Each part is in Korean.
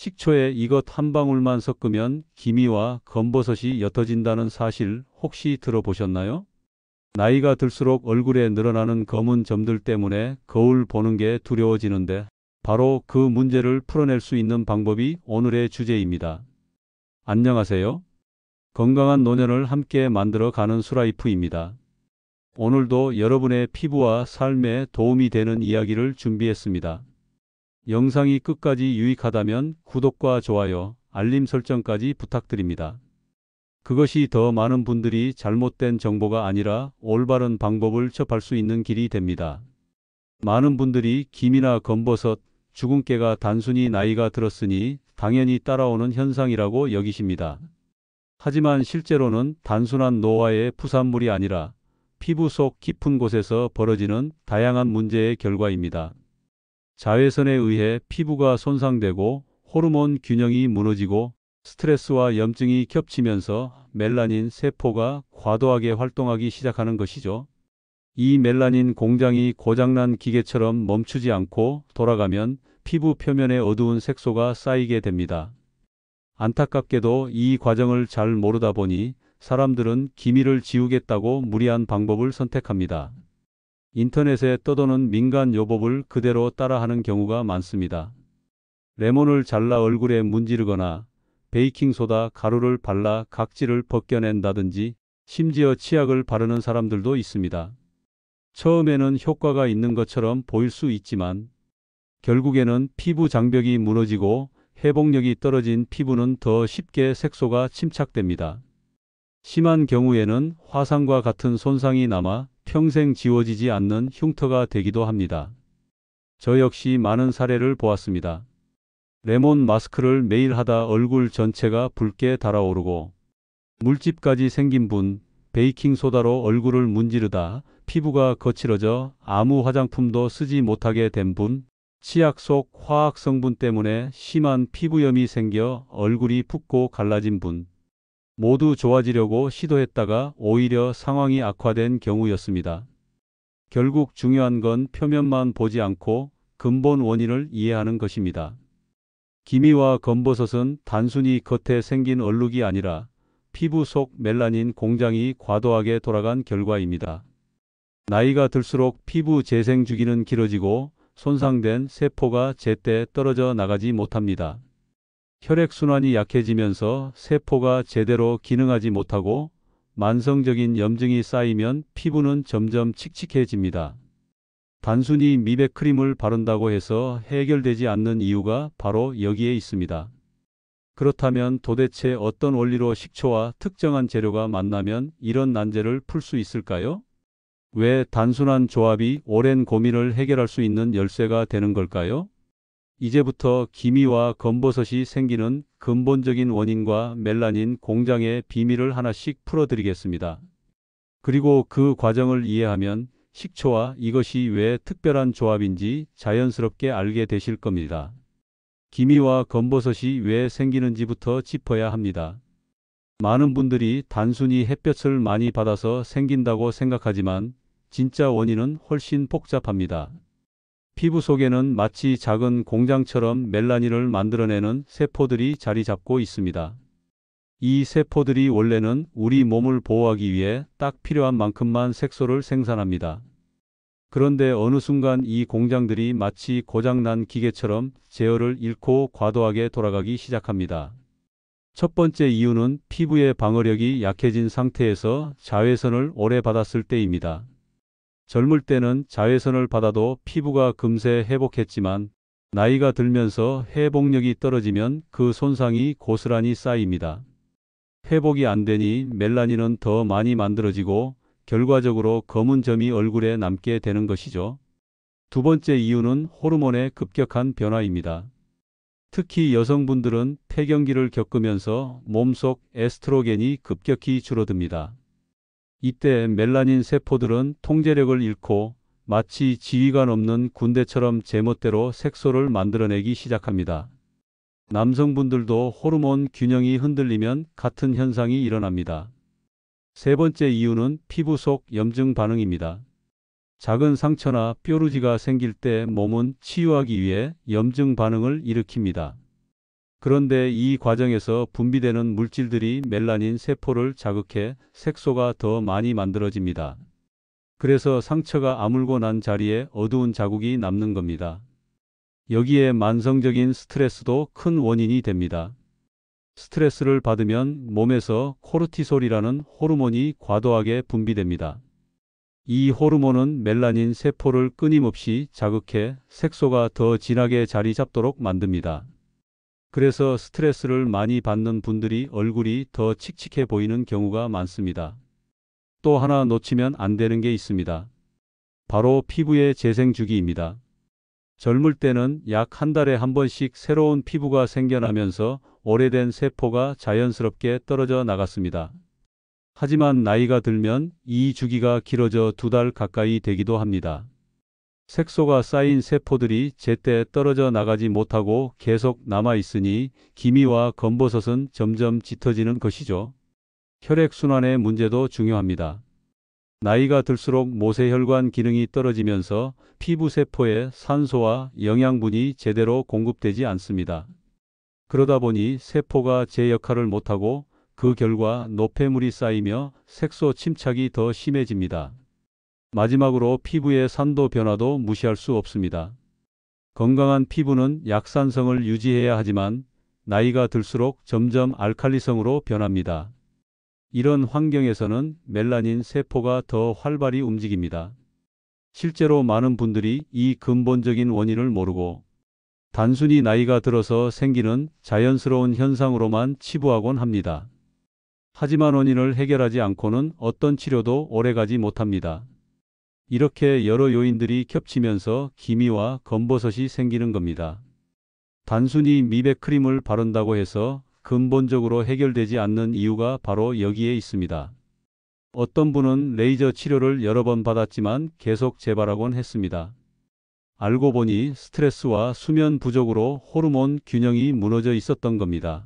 식초에 이것 한 방울만 섞으면 기미와 검버섯이 옅어진다는 사실 혹시 들어보셨나요? 나이가 들수록 얼굴에 늘어나는 검은 점들 때문에 거울 보는 게 두려워지는데 바로 그 문제를 풀어낼 수 있는 방법이 오늘의 주제입니다. 안녕하세요. 건강한 노년을 함께 만들어 가는 수라이프입니다. 오늘도 여러분의 피부와 삶에 도움이 되는 이야기를 준비했습니다. 영상이 끝까지 유익하다면 구독과 좋아요, 알림 설정까지 부탁드립니다. 그것이 더 많은 분들이 잘못된 정보가 아니라 올바른 방법을 접할 수 있는 길이 됩니다. 많은 분들이 기미나 검버섯, 주근깨가 단순히 나이가 들었으니 당연히 따라오는 현상이라고 여기십니다. 하지만 실제로는 단순한 노화의 부산물이 아니라 피부 속 깊은 곳에서 벌어지는 다양한 문제의 결과입니다. 자외선에 의해 피부가 손상되고 호르몬 균형이 무너지고 스트레스와 염증이 겹치면서 멜라닌 세포가 과도하게 활동하기 시작하는 것이죠. 이 멜라닌 공장이 고장난 기계처럼 멈추지 않고 돌아가면 피부 표면에 어두운 색소가 쌓이게 됩니다. 안타깝게도 이 과정을 잘 모르다 보니 사람들은 기미를 지우겠다고 무리한 방법을 선택합니다. 인터넷에 떠도는 민간 요법을 그대로 따라하는 경우가 많습니다. 레몬을 잘라 얼굴에 문지르거나 베이킹소다 가루를 발라 각질을 벗겨낸다든지 심지어 치약을 바르는 사람들도 있습니다. 처음에는 효과가 있는 것처럼 보일 수 있지만 결국에는 피부 장벽이 무너지고 회복력이 떨어진 피부는 더 쉽게 색소가 침착됩니다. 심한 경우에는 화상과 같은 손상이 남아 평생 지워지지 않는 흉터가 되기도 합니다. 저 역시 많은 사례를 보았습니다. 레몬 마스크를 매일 하다 얼굴 전체가 붉게 달아오르고 물집까지 생긴 분, 베이킹소다로 얼굴을 문지르다 피부가 거칠어져 아무 화장품도 쓰지 못하게 된 분, 치약 속 화학 성분 때문에 심한 피부염이 생겨 얼굴이 붓고 갈라진 분, 모두 좋아지려고 시도했다가 오히려 상황이 악화된 경우였습니다. 결국 중요한 건 표면만 보지 않고 근본 원인을 이해하는 것입니다. 기미와 검버섯은 단순히 겉에 생긴 얼룩이 아니라 피부 속 멜라닌 공장이 과도하게 돌아간 결과입니다. 나이가 들수록 피부 재생 주기는 길어지고 손상된 세포가 제때 떨어져 나가지 못합니다. 혈액순환이 약해지면서 세포가 제대로 기능하지 못하고 만성적인 염증이 쌓이면 피부는 점점 칙칙해집니다. 단순히 미백 크림을 바른다고 해서 해결되지 않는 이유가 바로 여기에 있습니다. 그렇다면 도대체 어떤 원리로 식초와 특정한 재료가 만나면 이런 난제를 풀 수 있을까요? 왜 단순한 조합이 오랜 고민을 해결할 수 있는 열쇠가 되는 걸까요? 이제부터 기미와 검버섯이 생기는 근본적인 원인과 멜라닌 공장의 비밀을 하나씩 풀어드리겠습니다. 그리고 그 과정을 이해하면 식초와 이것이 왜 특별한 조합인지 자연스럽게 알게 되실 겁니다. 기미와 검버섯이 왜 생기는지부터 짚어야 합니다. 많은 분들이 단순히 햇볕을 많이 받아서 생긴다고 생각하지만 진짜 원인은 훨씬 복잡합니다. 피부 속에는 마치 작은 공장처럼 멜라닌을 만들어내는 세포들이 자리 잡고 있습니다. 이 세포들이 원래는 우리 몸을 보호하기 위해 딱 필요한 만큼만 색소를 생산합니다. 그런데 어느 순간 이 공장들이 마치 고장난 기계처럼 제어를 잃고 과도하게 돌아가기 시작합니다. 첫 번째 이유는 피부의 방어력이 약해진 상태에서 자외선을 오래 받았을 때입니다. 젊을 때는 자외선을 받아도 피부가 금세 회복했지만 나이가 들면서 회복력이 떨어지면 그 손상이 고스란히 쌓입니다. 회복이 안 되니 멜라닌은 더 많이 만들어지고 결과적으로 검은 점이 얼굴에 남게 되는 것이죠. 두 번째 이유는 호르몬의 급격한 변화입니다. 특히 여성분들은 폐경기를 겪으면서 몸속 에스트로겐이 급격히 줄어듭니다. 이때 멜라닌 세포들은 통제력을 잃고 마치 지휘관 없는 군대처럼 제멋대로 색소를 만들어내기 시작합니다. 남성분들도 호르몬 균형이 흔들리면 같은 현상이 일어납니다. 세 번째 이유는 피부 속 염증 반응입니다. 작은 상처나 뾰루지가 생길 때 몸은 치유하기 위해 염증 반응을 일으킵니다. 그런데 이 과정에서 분비되는 물질들이 멜라닌 세포를 자극해 색소가 더 많이 만들어집니다. 그래서 상처가 아물고 난 자리에 어두운 자국이 남는 겁니다. 여기에 만성적인 스트레스도 큰 원인이 됩니다. 스트레스를 받으면 몸에서 코르티솔이라는 호르몬이 과도하게 분비됩니다. 이 호르몬은 멜라닌 세포를 끊임없이 자극해 색소가 더 진하게 자리 잡도록 만듭니다. 그래서 스트레스를 많이 받는 분들이 얼굴이 더 칙칙해 보이는 경우가 많습니다. 또 하나 놓치면 안 되는 게 있습니다. 바로 피부의 재생 주기입니다. 젊을 때는 약 한 달에 한 번씩 새로운 피부가 생겨나면서 오래된 세포가 자연스럽게 떨어져 나갔습니다. 하지만 나이가 들면 이 주기가 길어져 2달 가까이 되기도 합니다. 색소가 쌓인 세포들이 제때 떨어져 나가지 못하고 계속 남아있으니 기미와 검버섯은 점점 짙어지는 것이죠. 혈액순환의 문제도 중요합니다. 나이가 들수록 모세혈관 기능이 떨어지면서 피부 세포에 산소와 영양분이 제대로 공급되지 않습니다. 그러다 보니 세포가 제 역할을 못하고 그 결과 노폐물이 쌓이며 색소 침착이 더 심해집니다. 마지막으로 피부의 산도 변화도 무시할 수 없습니다. 건강한 피부는 약산성을 유지해야 하지만 나이가 들수록 점점 알칼리성으로 변합니다. 이런 환경에서는 멜라닌 세포가 더 활발히 움직입니다. 실제로 많은 분들이 이 근본적인 원인을 모르고 단순히 나이가 들어서 생기는 자연스러운 현상으로만 치부하곤 합니다. 하지만 원인을 해결하지 않고는 어떤 치료도 오래가지 못합니다. 이렇게 여러 요인들이 겹치면서 기미와 검버섯이 생기는 겁니다. 단순히 미백 크림을 바른다고 해서 근본적으로 해결되지 않는 이유가 바로 여기에 있습니다. 어떤 분은 레이저 치료를 여러 번 받았지만 계속 재발하곤 했습니다. 알고 보니 스트레스와 수면 부족으로 호르몬 균형이 무너져 있었던 겁니다.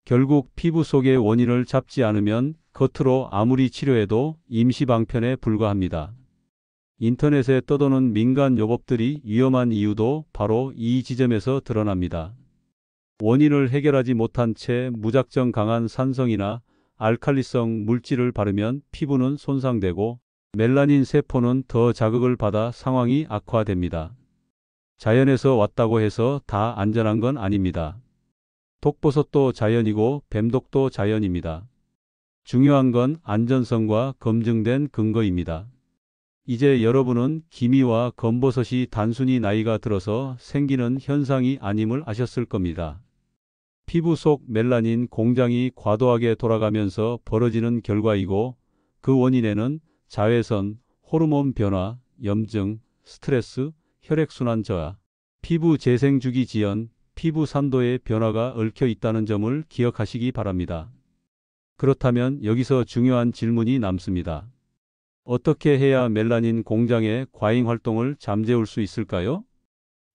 결국 피부 속의 원인을 잡지 않으면 겉으로 아무리 치료해도 임시방편에 불과합니다. 인터넷에 떠도는 민간 요법들이 위험한 이유도 바로 이 지점에서 드러납니다. 원인을 해결하지 못한 채 무작정 강한 산성이나 알칼리성 물질을 바르면 피부는 손상되고 멜라닌 세포는 더 자극을 받아 상황이 악화됩니다. 자연에서 왔다고 해서 다 안전한 건 아닙니다. 독버섯도 자연이고 뱀독도 자연입니다. 중요한 건 안전성과 검증된 근거입니다. 이제 여러분은 기미와 검버섯이 단순히 나이가 들어서 생기는 현상이 아님을 아셨을 겁니다. 피부 속 멜라닌 공장이 과도하게 돌아가면서 벌어지는 결과이고 그 원인에는 자외선, 호르몬 변화, 염증, 스트레스, 혈액순환 저하, 피부 재생 주기 지연, 피부 산도의 변화가 얽혀 있다는 점을 기억하시기 바랍니다. 그렇다면 여기서 중요한 질문이 남습니다. 어떻게 해야 멜라닌 공장의 과잉 활동을 잠재울 수 있을까요?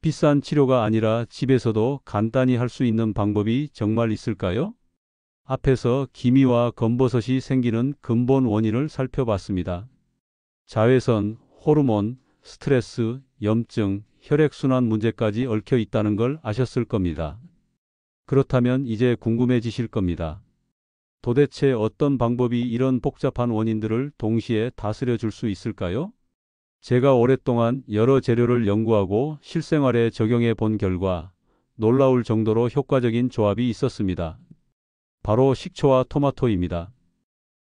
비싼 치료가 아니라 집에서도 간단히 할 수 있는 방법이 정말 있을까요? 앞에서 기미와 검버섯이 생기는 근본 원인을 살펴봤습니다. 자외선, 호르몬, 스트레스, 염증, 혈액순환 문제까지 얽혀 있다는 걸 아셨을 겁니다. 그렇다면 이제 궁금해지실 겁니다. 도대체 어떤 방법이 이런 복잡한 원인들을 동시에 다스려 줄 수 있을까요? 제가 오랫동안 여러 재료를 연구하고 실생활에 적용해 본 결과 놀라울 정도로 효과적인 조합이 있었습니다. 바로 식초와 토마토입니다.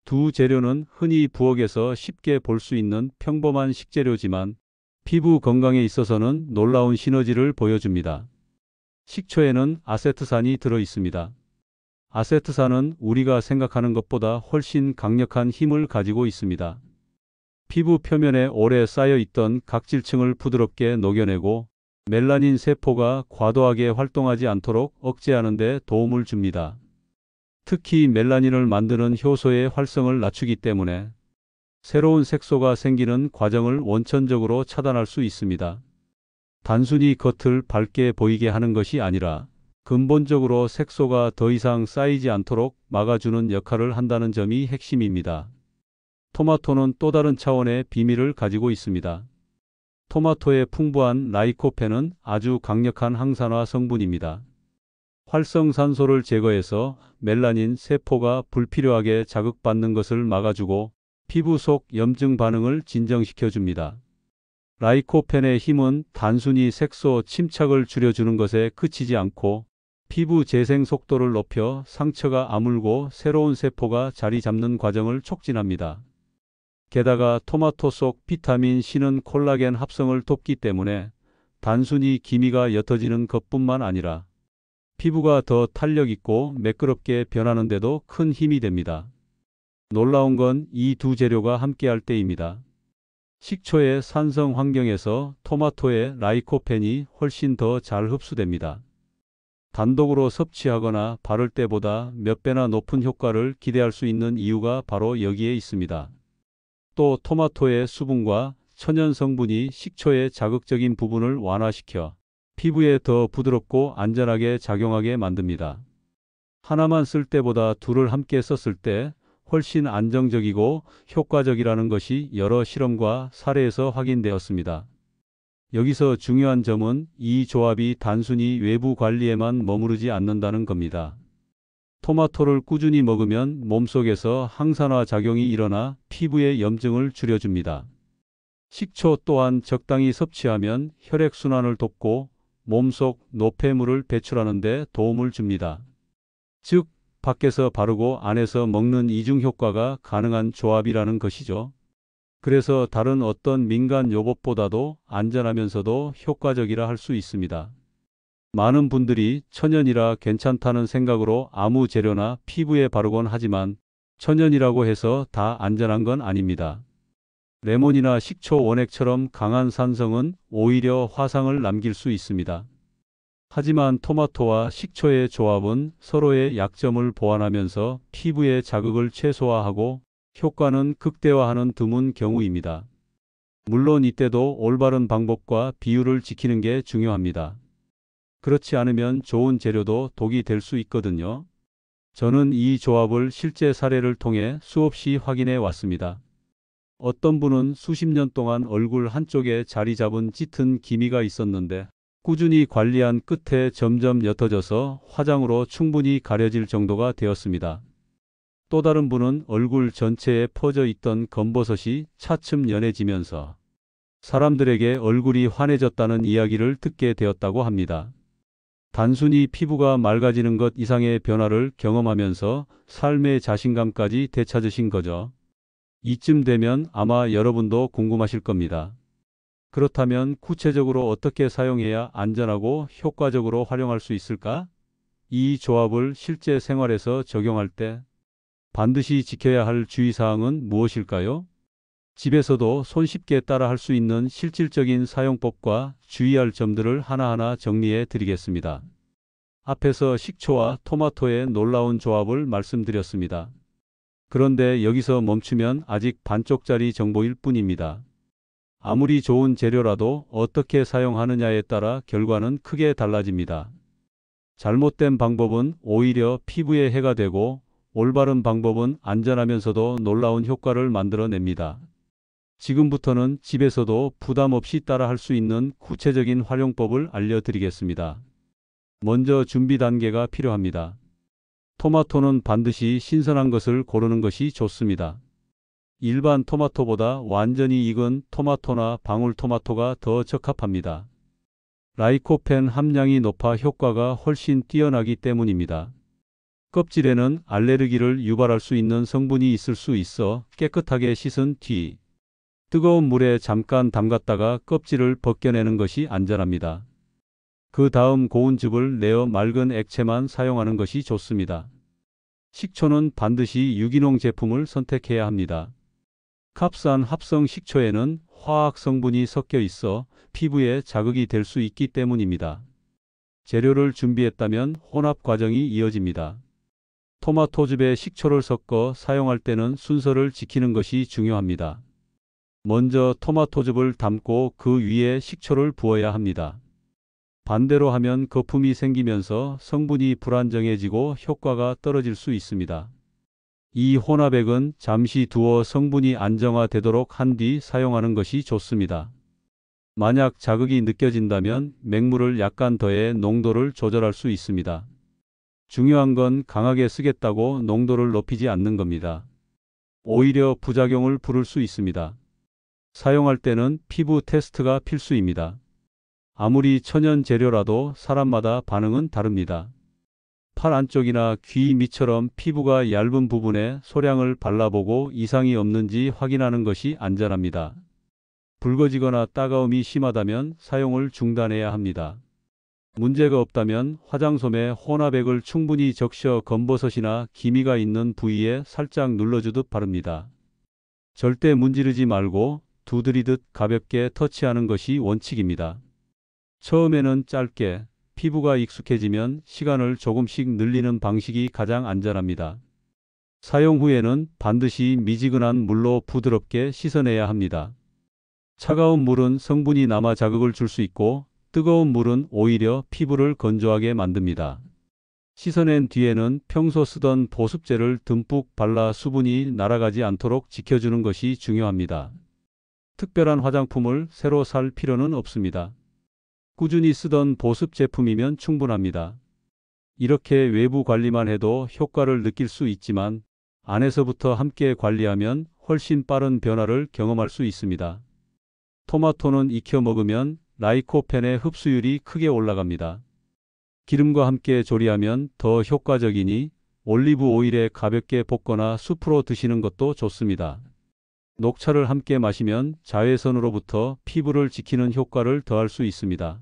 두 재료는 흔히 부엌에서 쉽게 볼 수 있는 평범한 식재료지만 피부 건강에 있어서는 놀라운 시너지를 보여줍니다. 식초에는 아세트산이 들어 있습니다. 아세트산은 우리가 생각하는 것보다 훨씬 강력한 힘을 가지고 있습니다. 피부 표면에 오래 쌓여 있던 각질층을 부드럽게 녹여내고 멜라닌 세포가 과도하게 활동하지 않도록 억제하는 데 도움을 줍니다. 특히 멜라닌을 만드는 효소의 활성을 낮추기 때문에 새로운 색소가 생기는 과정을 원천적으로 차단할 수 있습니다. 단순히 겉을 밝게 보이게 하는 것이 아니라 근본적으로 색소가 더 이상 쌓이지 않도록 막아주는 역할을 한다는 점이 핵심입니다. 토마토는 또 다른 차원의 비밀을 가지고 있습니다. 토마토의 풍부한 라이코펜은 아주 강력한 항산화 성분입니다. 활성산소를 제거해서 멜라닌 세포가 불필요하게 자극받는 것을 막아주고 피부 속 염증 반응을 진정시켜 줍니다. 라이코펜의 힘은 단순히 색소 침착을 줄여주는 것에 그치지 않고 피부 재생 속도를 높여 상처가 아물고 새로운 세포가 자리 잡는 과정을 촉진합니다. 게다가 토마토 속 비타민 C는 콜라겐 합성을 돕기 때문에 단순히 기미가 옅어지는 것뿐만 아니라 피부가 더 탄력 있고 매끄럽게 변하는데도 큰 힘이 됩니다. 놀라운 건 이 두 재료가 함께할 때입니다. 식초의 산성 환경에서 토마토의 라이코펜이 훨씬 더 잘 흡수됩니다. 단독으로 섭취하거나 바를 때보다 몇 배나 높은 효과를 기대할 수 있는 이유가 바로 여기에 있습니다. 또 토마토의 수분과 천연 성분이 식초의 자극적인 부분을 완화시켜 피부에 더 부드럽고 안전하게 작용하게 만듭니다. 하나만 쓸 때보다 둘을 함께 썼을 때 훨씬 안정적이고 효과적이라는 것이 여러 실험과 사례에서 확인되었습니다. 여기서 중요한 점은 이 조합이 단순히 외부 관리에만 머무르지 않는다는 겁니다. 토마토를 꾸준히 먹으면 몸속에서 항산화 작용이 일어나 피부의 염증을 줄여줍니다. 식초 또한 적당히 섭취하면 혈액순환을 돕고 몸속 노폐물을 배출하는 데 도움을 줍니다. 즉, 밖에서 바르고 안에서 먹는 이중 효과가 가능한 조합이라는 것이죠. 그래서 다른 어떤 민간 요법보다도 안전하면서도 효과적이라 할 수 있습니다. 많은 분들이 천연이라 괜찮다는 생각으로 아무 재료나 피부에 바르곤 하지만 천연이라고 해서 다 안전한 건 아닙니다. 레몬이나 식초 원액처럼 강한 산성은 오히려 화상을 남길 수 있습니다. 하지만 토마토와 식초의 조합은 서로의 약점을 보완하면서 피부의 자극을 최소화하고 효과는 극대화하는 드문 경우입니다. 물론 이때도 올바른 방법과 비율을 지키는 게 중요합니다. 그렇지 않으면 좋은 재료도 독이 될 수 있거든요. 저는 이 조합을 실제 사례를 통해 수없이 확인해 왔습니다. 어떤 분은 수십 년 동안 얼굴 한쪽에 자리 잡은 짙은 기미가 있었는데 꾸준히 관리한 끝에 점점 옅어져서 화장으로 충분히 가려질 정도가 되었습니다. 또 다른 분은 얼굴 전체에 퍼져 있던 검버섯이 차츰 연해지면서 사람들에게 얼굴이 환해졌다는 이야기를 듣게 되었다고 합니다. 단순히 피부가 맑아지는 것 이상의 변화를 경험하면서 삶의 자신감까지 되찾으신 거죠. 이쯤 되면 아마 여러분도 궁금하실 겁니다. 그렇다면 구체적으로 어떻게 사용해야 안전하고 효과적으로 활용할 수 있을까? 이 조합을 실제 생활에서 적용할 때 반드시 지켜야 할 주의사항은 무엇일까요? 집에서도 손쉽게 따라 할 수 있는 실질적인 사용법과 주의할 점들을 하나하나 정리해 드리겠습니다. 앞에서 식초와 토마토의 놀라운 조합을 말씀드렸습니다. 그런데 여기서 멈추면 아직 반쪽짜리 정보일 뿐입니다. 아무리 좋은 재료라도 어떻게 사용하느냐에 따라 결과는 크게 달라집니다. 잘못된 방법은 오히려 피부에 해가 되고 올바른 방법은 안전하면서도 놀라운 효과를 만들어냅니다. 지금부터는 집에서도 부담 없이 따라 할 수 있는 구체적인 활용법을 알려드리겠습니다. 먼저 준비 단계가 필요합니다. 토마토는 반드시 신선한 것을 고르는 것이 좋습니다. 일반 토마토보다 완전히 익은 토마토나 방울토마토가 더 적합합니다. 라이코펜 함량이 높아 효과가 훨씬 뛰어나기 때문입니다. 껍질에는 알레르기를 유발할 수 있는 성분이 있을 수 있어 깨끗하게 씻은 뒤 뜨거운 물에 잠깐 담갔다가 껍질을 벗겨내는 것이 안전합니다. 그 다음 고운 즙을 내어 맑은 액체만 사용하는 것이 좋습니다. 식초는 반드시 유기농 제품을 선택해야 합니다. 캅산 합성 식초에는 화학 성분이 섞여 있어 피부에 자극이 될 수 있기 때문입니다. 재료를 준비했다면 혼합 과정이 이어집니다. 토마토즙에 식초를 섞어 사용할 때는 순서를 지키는 것이 중요합니다. 먼저 토마토즙을 담고 그 위에 식초를 부어야 합니다. 반대로 하면 거품이 생기면서 성분이 불안정해지고 효과가 떨어질 수 있습니다. 이 혼합액은 잠시 두어 성분이 안정화되도록 한 뒤 사용하는 것이 좋습니다. 만약 자극이 느껴진다면 맹물을 약간 더해 농도를 조절할 수 있습니다. 중요한 건 강하게 쓰겠다고 농도를 높이지 않는 겁니다. 오히려 부작용을 부를 수 있습니다. 사용할 때는 피부 테스트가 필수입니다. 아무리 천연 재료라도 사람마다 반응은 다릅니다. 팔 안쪽이나 귀 밑처럼 피부가 얇은 부분에 소량을 발라보고 이상이 없는지 확인하는 것이 안전합니다. 붉어지거나 따가움이 심하다면 사용을 중단해야 합니다. 문제가 없다면 화장솜에 혼합액을 충분히 적셔 검버섯이나 기미가 있는 부위에 살짝 눌러주듯 바릅니다. 절대 문지르지 말고 두드리듯 가볍게 터치하는 것이 원칙입니다. 처음에는 짧게, 피부가 익숙해지면 시간을 조금씩 늘리는 방식이 가장 안전합니다. 사용 후에는 반드시 미지근한 물로 부드럽게 씻어내야 합니다. 차가운 물은 성분이 남아 자극을 줄 수 있고 뜨거운 물은 오히려 피부를 건조하게 만듭니다. 씻어낸 뒤에는 평소 쓰던 보습제를 듬뿍 발라 수분이 날아가지 않도록 지켜주는 것이 중요합니다. 특별한 화장품을 새로 살 필요는 없습니다. 꾸준히 쓰던 보습 제품이면 충분합니다. 이렇게 외부 관리만 해도 효과를 느낄 수 있지만 안에서부터 함께 관리하면 훨씬 빠른 변화를 경험할 수 있습니다. 토마토는 익혀 먹으면 라이코펜의 흡수율이 크게 올라갑니다. 기름과 함께 조리하면 더 효과적이니 올리브 오일에 가볍게 볶거나 수프로 드시는 것도 좋습니다. 녹차를 함께 마시면 자외선으로부터 피부를 지키는 효과를 더할 수 있습니다.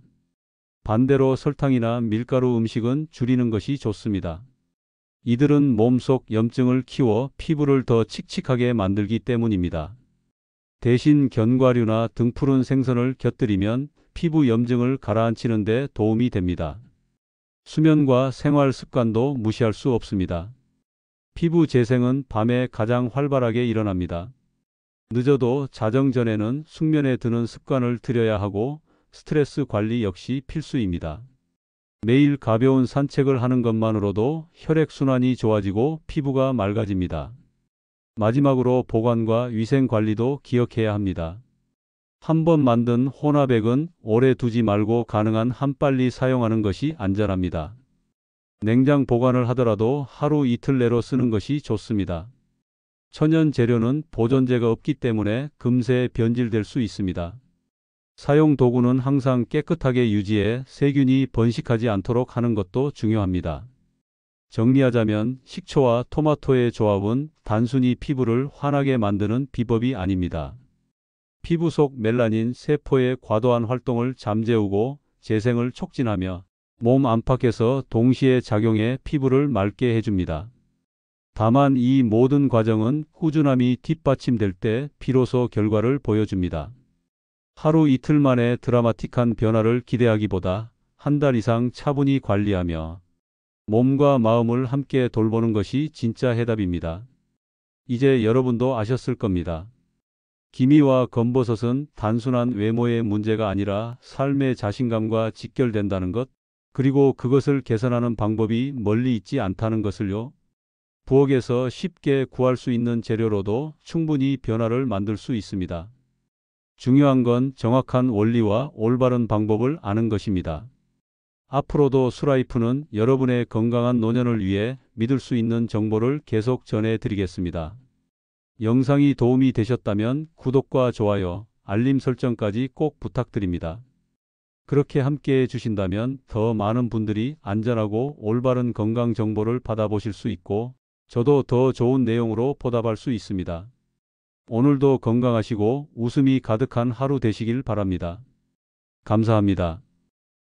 반대로 설탕이나 밀가루 음식은 줄이는 것이 좋습니다. 이들은 몸속 염증을 키워 피부를 더 칙칙하게 만들기 때문입니다. 대신 견과류나 등푸른 생선을 곁들이면 피부 염증을 가라앉히는 데 도움이 됩니다. 수면과 생활 습관도 무시할 수 없습니다. 피부 재생은 밤에 가장 활발하게 일어납니다. 늦어도 자정 전에는 숙면에 드는 습관을 들여야 하고 스트레스 관리 역시 필수입니다. 매일 가벼운 산책을 하는 것만으로도 혈액순환이 좋아지고 피부가 맑아집니다. 마지막으로 보관과 위생 관리도 기억해야 합니다. 한번 만든 혼합액은 오래 두지 말고 가능한 한 빨리 사용하는 것이 안전합니다. 냉장 보관을 하더라도 하루 이틀 내로 쓰는 것이 좋습니다. 천연 재료는 보존제가 없기 때문에 금세 변질될 수 있습니다. 사용 도구는 항상 깨끗하게 유지해 세균이 번식하지 않도록 하는 것도 중요합니다. 정리하자면 식초와 토마토의 조합은 단순히 피부를 환하게 만드는 비법이 아닙니다. 피부 속 멜라닌 세포의 과도한 활동을 잠재우고 재생을 촉진하며 몸 안팎에서 동시에 작용해 피부를 맑게 해줍니다. 다만 이 모든 과정은 꾸준함이 뒷받침될 때 비로소 결과를 보여줍니다. 하루 이틀 만에 드라마틱한 변화를 기대하기보다 한 달 이상 차분히 관리하며 몸과 마음을 함께 돌보는 것이 진짜 해답입니다. 이제 여러분도 아셨을 겁니다. 기미와 검버섯은 단순한 외모의 문제가 아니라 삶의 자신감과 직결된다는 것, 그리고 그것을 개선하는 방법이 멀리 있지 않다는 것을요. 부엌에서 쉽게 구할 수 있는 재료로도 충분히 변화를 만들 수 있습니다. 중요한 건 정확한 원리와 올바른 방법을 아는 것입니다. 앞으로도 수라이프는 여러분의 건강한 노년을 위해 믿을 수 있는 정보를 계속 전해드리겠습니다. 영상이 도움이 되셨다면 구독과 좋아요, 알림 설정까지 꼭 부탁드립니다. 그렇게 함께 해주신다면 더 많은 분들이 안전하고 올바른 건강 정보를 받아보실 수 있고 저도 더 좋은 내용으로 보답할 수 있습니다. 오늘도 건강하시고 웃음이 가득한 하루 되시길 바랍니다. 감사합니다.